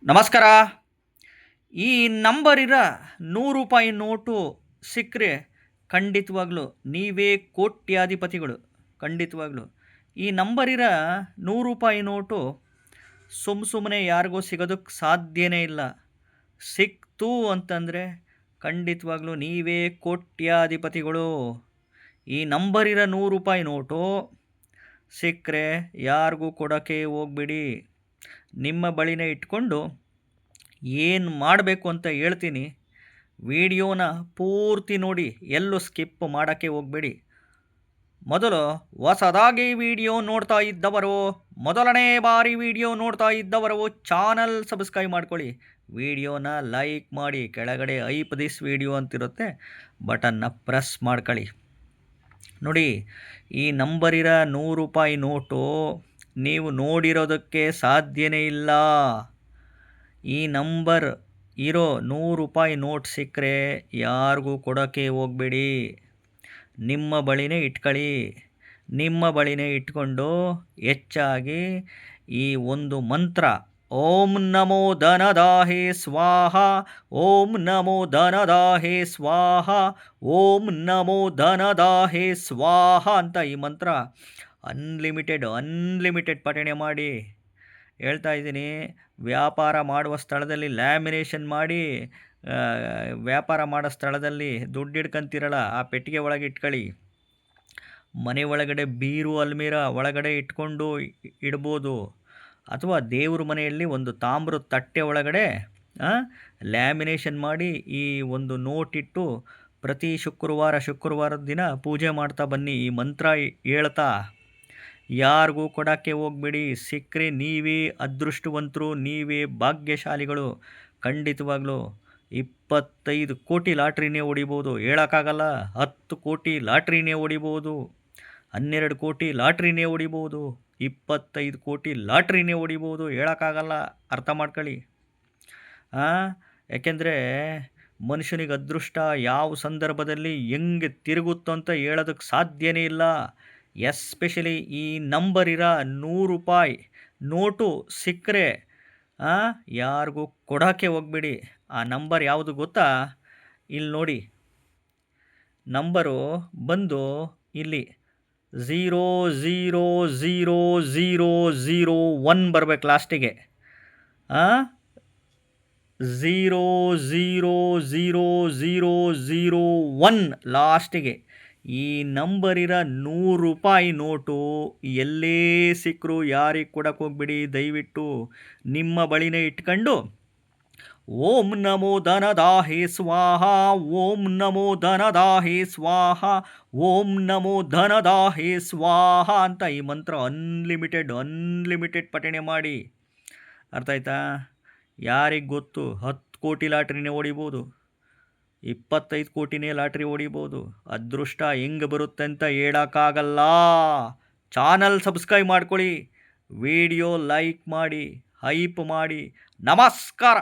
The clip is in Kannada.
ನಮಸ್ಕಾರ. ಈ ನಂಬರಿರ ₹100 ನೋಟು ಸಿಕ್ಕರೆ ಖಂಡಿತವಾಗ್ಲೂ ನೀವೇ ಕೋಟ್ಯಾಧಿಪತಿಗಳು. ಖಂಡಿತವಾಗ್ಲೂ ಈ ನಂಬರಿರ ₹100 ನೋಟು ಸುಮ್ಮನೆ ಯಾರಿಗೂ ಸಿಗೋದಕ್ಕೆ ಸಾಧ್ಯನೇ ಇಲ್ಲ. ಸಿಕ್ತು ಅಂತಂದರೆ ಖಂಡಿತವಾಗ್ಲೂ ನೀವೇ ಕೋಟ್ಯಾಧಿಪತಿಗಳು. ಈ ನಂಬರಿರ ₹100 ನೋಟು ಸಿಕ್ಕರೆ ಯಾರಿಗೂ ಕೊಡೋಕ್ಕೆ ಹೋಗ್ಬಿಡಿ. ನಿಮ್ಮ ಬಳಿನೇ ಇಟ್ಕೊಂಡು ಏನು ಮಾಡಬೇಕು ಅಂತ ಹೇಳ್ತೀನಿ. ವಿಡಿಯೋನ ಪೂರ್ತಿ ನೋಡಿ, ಎಲ್ಲೂ ಸ್ಕಿಪ್ ಮಾಡೋಕ್ಕೆ ಹೋಗಬೇಡಿ. ಮೊದಲು ಹೊಸದಾಗಿ ವಿಡಿಯೋ ನೋಡ್ತಾ ಇದ್ದವರು, ಮೊದಲನೇ ಬಾರಿ ವಿಡಿಯೋ ನೋಡ್ತಾ ಇದ್ದವರು ಚಾನಲ್ ಸಬ್ಸ್ಕ್ರೈಬ್ ಮಾಡ್ಕೊಳ್ಳಿ. ವಿಡಿಯೋನ ಲೈಕ್ ಮಾಡಿ, ಕೆಳಗಡೆ ಐಪ್ ದಿಸ್ ವಿಡಿಯೋ ಅಂತಿರುತ್ತೆ, ಬಟನ್ನ ಪ್ರೆಸ್ ಮಾಡ್ಕೊಳ್ಳಿ. ನೋಡಿ, ಈ ನಂಬರಿರ ₹100 ನೋಟು ನೀವು ನೋಡಿರೋದಕ್ಕೆ ಸಾಧ್ಯನೇ ಇಲ್ಲ. ಈ ನಂಬರ್ ಇರೋ ₹100 ನೋಟ್ ಸಿಕ್ಕರೆ ಯಾರಿಗೂ ಕೊಡೋಕ್ಕೆ ಹೋಗಬೇಡಿ. ನಿಮ್ಮ ಬಳಿನೇ ಇಟ್ಕೊಳ್ಳಿ. ನಿಮ್ಮ ಬಳಿನೇ ಇಟ್ಕೊಂಡು ಹೆಚ್ಚಾಗಿ ಈ ಒಂದು ಮಂತ್ರ, ಓಂ ನಮೋ ಧನದಾಹೇ ಸ್ವಾಹ, ಓಂ ನಮೋ ಧನದಾಹೇ ಸ್ವಾಹ, ಓಂ ನಮೋ ಧನದಾಹೇ ಸ್ವಾಹ ಅಂತ ಈ ಮಂತ್ರ ಅನ್ಲಿಮಿಟೆಡ್ ಪಠಣೆ ಮಾಡಿ. ಹೇಳ್ತಾ ಇದ್ದೀನಿ, ವ್ಯಾಪಾರ ಮಾಡುವ ಸ್ಥಳದಲ್ಲಿ ಲ್ಯಾಮಿನೇಷನ್ ಮಾಡಿ, ವ್ಯಾಪಾರ ಮಾಡೋ ಸ್ಥಳದಲ್ಲಿ ದುಡ್ಡು ಇಟ್ಕೊಂತೀರಲ್ಲ, ಆ ಪೆಟ್ಟಿಗೆ ಒಳಗೆ ಇಟ್ಕೊಳ್ಳಿ. ಮನೆ ಒಳಗಡೆ ಬೀರು ಅಲ್ಮೀರ ಒಳಗಡೆ ಇಟ್ಕೊಂಡು ಇಡ್ಬೋದು. ಅಥವಾ ದೇವ್ರ ಮನೆಯಲ್ಲಿ ಒಂದು ತಾಮ್ರದ ತಟ್ಟೆ ಒಳಗಡೆ ಲ್ಯಾಮಿನೇಷನ್ ಮಾಡಿ ಈ ಒಂದು ನೋಟ್ ಇಟ್ಟು ಪ್ರತಿ ಶುಕ್ರವಾರದ ದಿನ ಪೂಜೆ ಮಾಡ್ತಾ ಬನ್ನಿ. ಈ ಮಂತ್ರ ಹೇಳ್ತಾ ಯಾರಿಗೂ ಕೊಡೋಕ್ಕೆ ಹೋಗ್ಬೇಡಿ. ಸಿಕ್ಕರೆ ನೀವೇ ಅದೃಷ್ಟವಂತರು, ನೀವೇ ಭಾಗ್ಯಶಾಲಿಗಳು. ಖಂಡಿತವಾಗ್ಲೂ 25 ಕೋಟಿ ಲಾಟ್ರಿನೇ ಹೊಡಿಬೋದು, ಹೇಳೋಕ್ಕಾಗಲ್ಲ. 10 ಕೋಟಿ ಲಾಟ್ರಿನೇ ಹೊಡಿಬೋದು, 12 ಕೋಟಿ ಲಾಟ್ರಿನೇ ಹೊಡಿಬೋದು, 25 ಕೋಟಿ ಲಾಟ್ರಿನೇ ಹೊಡಿಬೋದು, ಹೇಳೋಕ್ಕಾಗಲ್ಲ. ಅರ್ಥ ಮಾಡ್ಕೊಳ್ಳಿ. ಯಾಕೆಂದರೆ ಮನುಷ್ಯನಿಗೆ ಅದೃಷ್ಟ ಯಾವ ಸಂದರ್ಭದಲ್ಲಿ ಹೆಂಗೆ ತಿರುಗುತ್ತೋ ಅಂತ ಹೇಳೋದಕ್ಕೆ ಸಾಧ್ಯನೇ ಇಲ್ಲ. ಎಸ್ಪೆಷಲಿ ಈ ನಂಬರಿರ ₹100 ನೋಟು ಸಿಕ್ಕರೆ ಯಾರಿಗೂ ಕೊಡೋಕ್ಕೆ ಹೋಗ್ಬೇಡಿ. ಆ ನಂಬರ್ ಯಾವುದು ಗೊತ್ತಾ? ಇಲ್ಲಿ ನೋಡಿ, ನಂಬರು ಬಂದು ಇಲ್ಲಿ 000001 ಬರಬೇಕು ಲಾಸ್ಟಿಗೆ. 000001 ಲಾಸ್ಟಿಗೆ. ಈ ನಂಬರಿರ ₹100 ನೋಟು ಎಲ್ಲೇ ಸಿಕ್ಕರೂ ಯಾರಿಗೆ ಕೊಡಕ್ಕೆ ಹೋಗ್ಬಿಡಿ. ದಯವಿಟ್ಟು ನಿಮ್ಮ ಬಳಿನೇ ಇಟ್ಕೊಂಡು ಓಂ ನಮೋ ಧನದಾಹೇ ಸ್ವಾಹ, ಓಂ ನಮೋ ಧನದಾಹೇ ಸ್ವಾಹ, ಓಂ ನಮೋ ಧನದಾಹೇ ಸ್ವಾಹ ಅಂತ ಈ ಮಂತ್ರ ಅನ್ಲಿಮಿಟೆಡ್ ಪಠಣೆ ಮಾಡಿ. ಅರ್ಥ ಆಯ್ತಾ? ಯಾರಿಗೆ ಗೊತ್ತು, 10 ಕೋಟಿ ಲಾಟ್ರಿನೇ ಹೊಡಿಬೋದು, 25 ಕೋಟಿನೇ ಲಾಟ್ರಿ ಹೊಡಿಬೋದು. ಅದೃಷ್ಟ ಹೆಂಗೆ ಬರುತ್ತೆ ಅಂತ ಹೇಳೋಕ್ಕಾಗಲ್ಲ. ಚಾನಲ್ ಸಬ್ಸ್ಕ್ರೈಬ್ ಮಾಡ್ಕೊಳ್ಳಿ, ವಿಡಿಯೋ ಲೈಕ್ ಮಾಡಿ, ಹೈಪ್ ಮಾಡಿ. ನಮಸ್ಕಾರ.